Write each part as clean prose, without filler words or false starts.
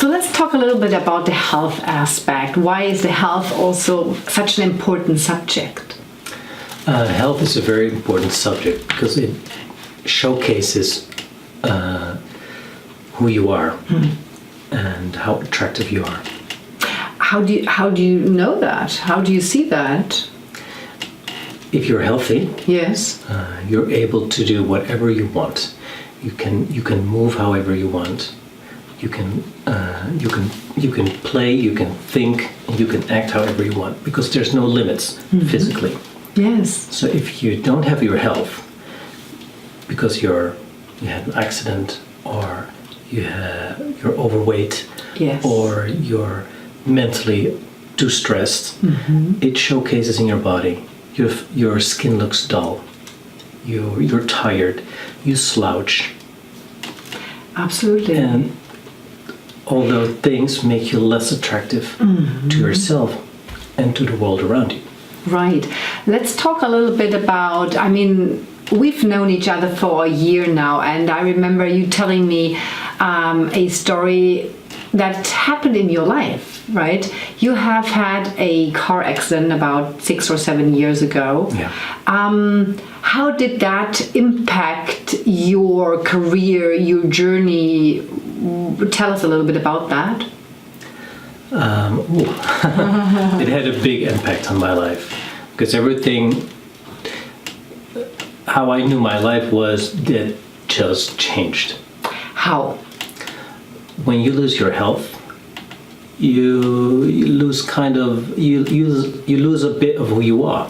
So let's talk a little bit about the health aspect. Why is the health also such an important subject? Health is a very important subject because it showcases who you are and how attractive you are. How do you know that? How do you see that? If you're healthy, yes, you're able to do whatever you want. You can move however you want. You can play, you can think, and you can act however you want because there's no limits physically. Yes. So if you don't have your health because you had an accident or you're overweight, yes, or you're mentally too stressed, it showcases in your body. Your skin looks dull. You're tired. You slouch. Absolutely. And all those things make you less attractive to yourself and to the world around you. Right. Let's talk a little bit about, we've known each other for a year now, and I remember you telling me a story that happened in your life, right? You have had a car accident about 6 or 7 years ago. Yeah. How did that impact your career, your journey? Tell us a little bit about that. It had a big impact on my life because everything, how I knew my life was, that just changed. How? When you lose your health, you lose you lose a bit of who you are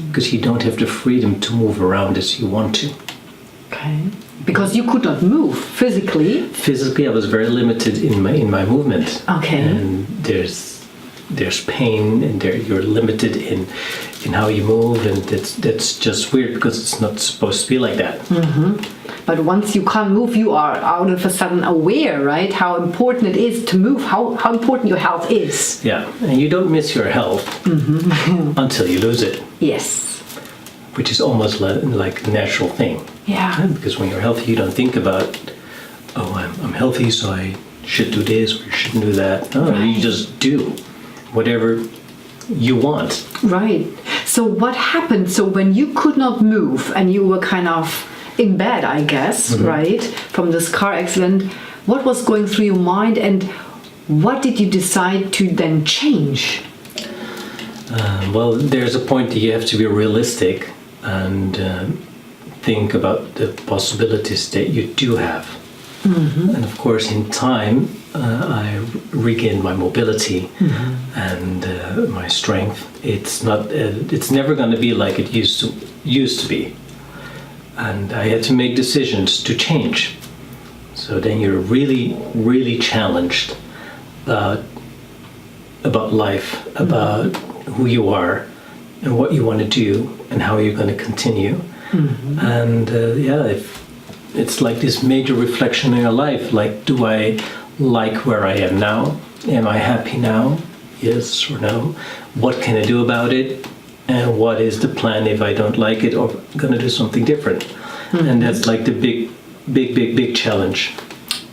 because you don't have the freedom to move around as you want to. Okay. Because you could not move physically. Physically, I was very limited in my movement. Okay. And there's pain, and you're limited in how you move, and that's just weird because it's not supposed to be like that. But once you can't move, you are all of a sudden aware, right? How important it is to move, how important your health is. Yeah, and you don't miss your health until you lose it. Yes. Which is almost like a natural thing. Yeah. Because when you're healthy, you don't think about, I'm healthy, so I should do this or shouldn't do that. No, right. You just do whatever you want. Right. So what happened? So when you could not move and you were kind of in bed, I guess, right, from this car accident, what was going through your mind and what did you decide to then change? Well, there's a point that you have to be realistic and think about the possibilities that you do have. And of course, in time, I regained my mobility and my strength. It's never going to be like it used to be. And I had to make decisions to change. So then you're really, really challenged about life, about who you are and what you want to do and how you're going to continue. And it's like this major reflection in your life. Like, do I like where I am now? Am I happy now? Yes or no? What can I do about it? And what is the plan if I don't like it or going to do something different? And that's like the big challenge.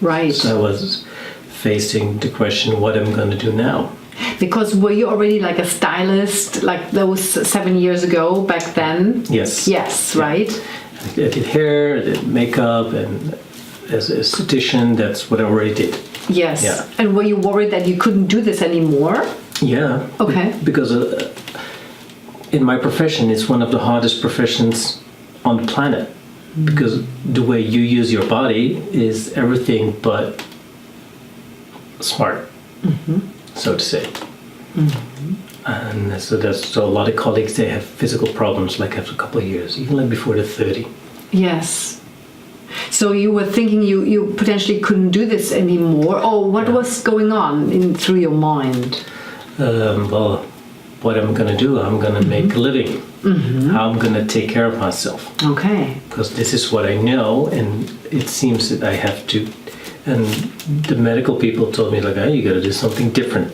Right. So I was facing the question, what am I going to do now? Because were you already like a stylist like those 7 years ago back then? Yes. Yes, right? I did hair, I did makeup, and as a esthetician, that's what I already did. Yes. Yeah. And were you worried that you couldn't do this anymore? Yeah. Okay. Because in my profession, it's one of the hardest professions on the planet. Because the way you use your body is everything but smart, so to say. And so a lot of colleagues, they have physical problems like after a couple of years, even like before they're 30. Yes. So you were thinking you potentially couldn't do this anymore, or what was going on through your mind? Well, what I'm going to do, I'm going to make a living. How I'm going to take care of myself. Okay. Because this is what I know, and it seems that I have to. And the medical people told me, like, hey, you got to do something different.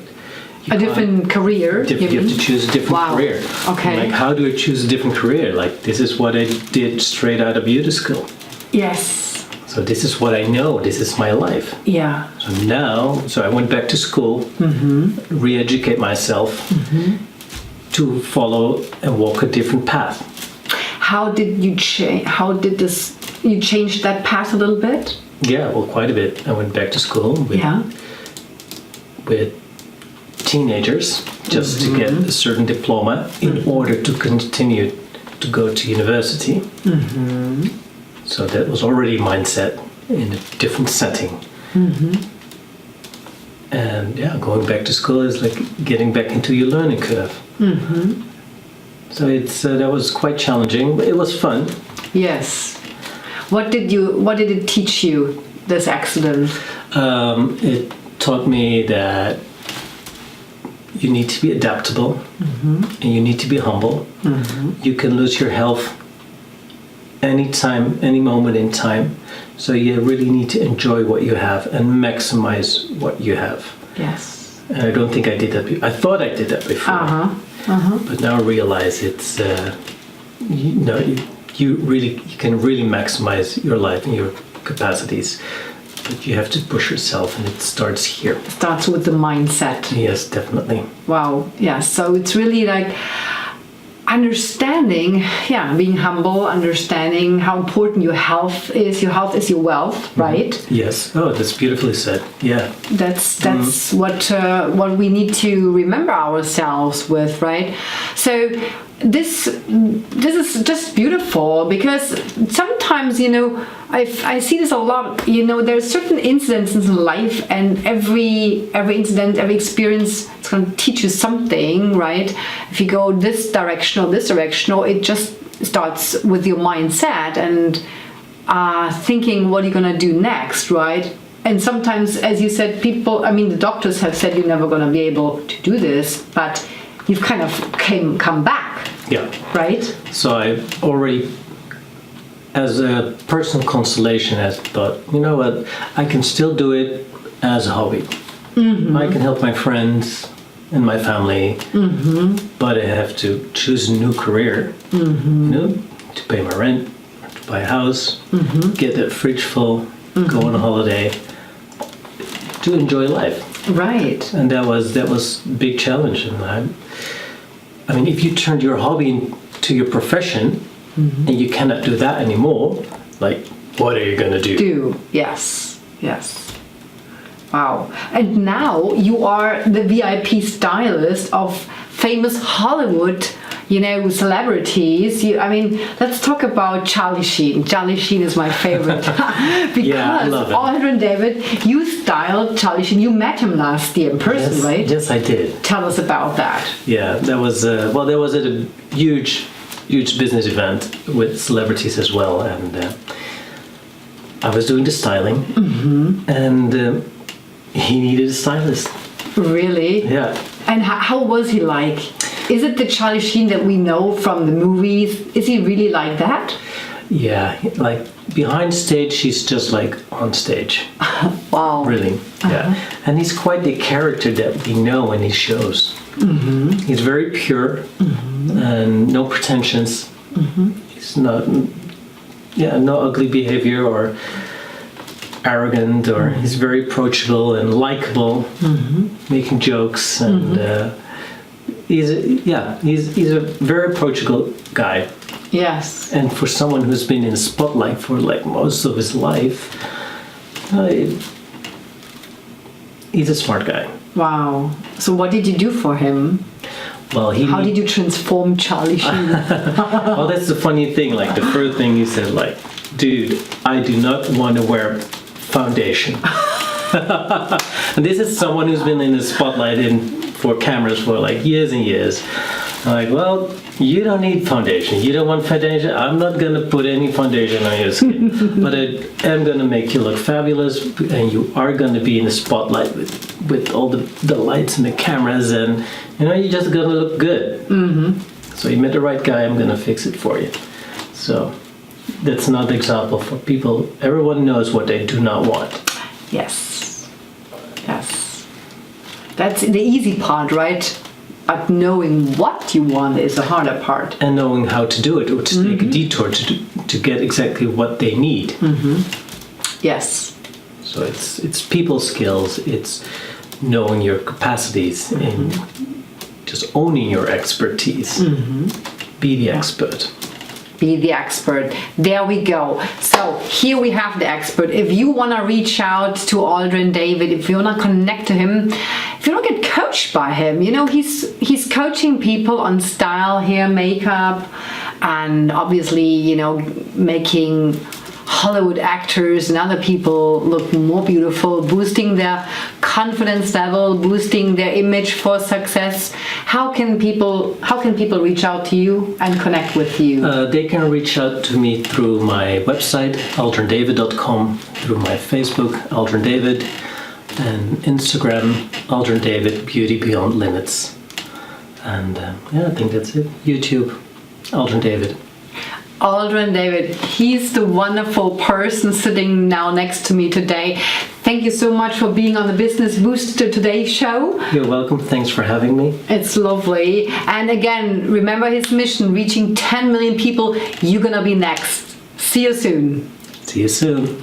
A different career? You have to choose a different career. Okay. Like, how do I choose a different career? Like, this is what I did straight out of beauty school. Yes. So this is what I know. This is my life. Yeah. So I went back to school, re-educate myself to follow and walk a different path. How did you change? You changed that path a little bit? Yeah, well, quite a bit. I went back to school with teenagers just to get a certain diploma in order to continue to go to university. So that was already mindset in a different setting. And yeah, going back to school is like getting back into your learning curve. So that was quite challenging, but it was fun. Yes. What did it teach you, this accident? It taught me that you need to be adaptable and you need to be humble. You can lose your health anytime, any moment in time. So you really need to enjoy what you have and maximize what you have. Yes. And I don't think I did that. I thought I did that before, but now I realize it's you can really maximize your life and your capacities. But you have to push yourself, and it starts here. It starts with the mindset. Yes, definitely. Wow. Yeah. So it's really like understanding, being humble, understanding how important your health is. Your health is your wealth, right? Yes. Oh, that's beautifully said. Yeah. That's what we need to remember ourselves with, right? So this is just beautiful, because sometimes I see this a lot. There's certain incidents in life, and every incident, every experience, it's going to teach you something, right? If you go this direction or this direction, or it just starts with your mindset and thinking what you're going to do next, right? And sometimes, as you said, the doctors have said you're never going to be able to do this, but you've kind of come back. Yeah. Right? So I already, as a personal consolation, I thought, you know what, I can still do it as a hobby. I can help my friends and my family, but I have to choose a new career, to pay my rent, to buy a house, get that fridge full, go on a holiday, to enjoy life. Right. And that was a big challenge. And I mean, if you turned your hobby into your profession and you cannot do that anymore, like, what are you going to do? Yes. Wow. And now you are the VIP stylist of famous Hollywood, celebrities. Let's talk about Charlie Sheen. Charlie Sheen is my favorite. Because I love it. Aldrin-David, you styled Charlie Sheen. You met him last year in person, right? Yes, I did. Tell us about that. Yeah, that was at a huge business event with celebrities as well, and I was doing the styling, and he needed a stylist. Really? Yeah. And how was he like? Is it the Charlie Sheen that we know from the movies? Is he really like that? Yeah, like behind stage, he's just like on stage. Wow. Really, yeah. And he's quite the character that we know in his shows. He's very pure and no pretensions. He's not, no ugly behavior or arrogant, or he's very approachable and likable, making jokes, and he's a very approachable guy. Yes. And for someone who's been in the spotlight for like most of his life, he's a smart guy. Wow. So what did you do for him? Well, how did you transform Charlie Sheen? Well, that's the funny thing. Like the first thing he said, like, dude, I do not want to wear foundation. And this is someone who's been in the spotlight for cameras for like years and years. I'm like, well, you don't need foundation. You don't want foundation. I'm not going to put any foundation on your skin. But I am going to make you look fabulous, and you are going to be in the spotlight with all the lights and the cameras, and you're just going to look good. So you met the right guy. I'm going to fix it for you. So that's another example for people. Everyone knows what they do not want. Yes. That's the easy part, right? But knowing what you want is the harder part. And knowing how to do it, or to take a detour to get exactly what they need. Yes. So it's people skills, it's knowing your capacities in just owning your expertise. Be the expert. Be the expert. There we go. So here we have the expert. If you want to reach out to Aldrin-David, if you want to connect to him, if you want to get coached by him, you know, he's coaching people on style, hair, makeup, and obviously, you know, making Hollywood actors and other people look more beautiful, boosting their confidence level, boosting their image for success. How can people reach out to you and connect with you? They can reach out to me through my website, aldrindavid.com, through my Facebook, Aldrin-David, and Instagram, Aldrin-David Beauty Beyond Limits. And I think that's it. YouTube, Aldrin-David. Aldrin-David, he's the wonderful person sitting now next to me today. Thank you so much for being on the Business Booster Today show. You're welcome. Thanks for having me. It's lovely. And again, remember his mission, reaching 10 million people. You're gonna be next. See you soon. See you soon.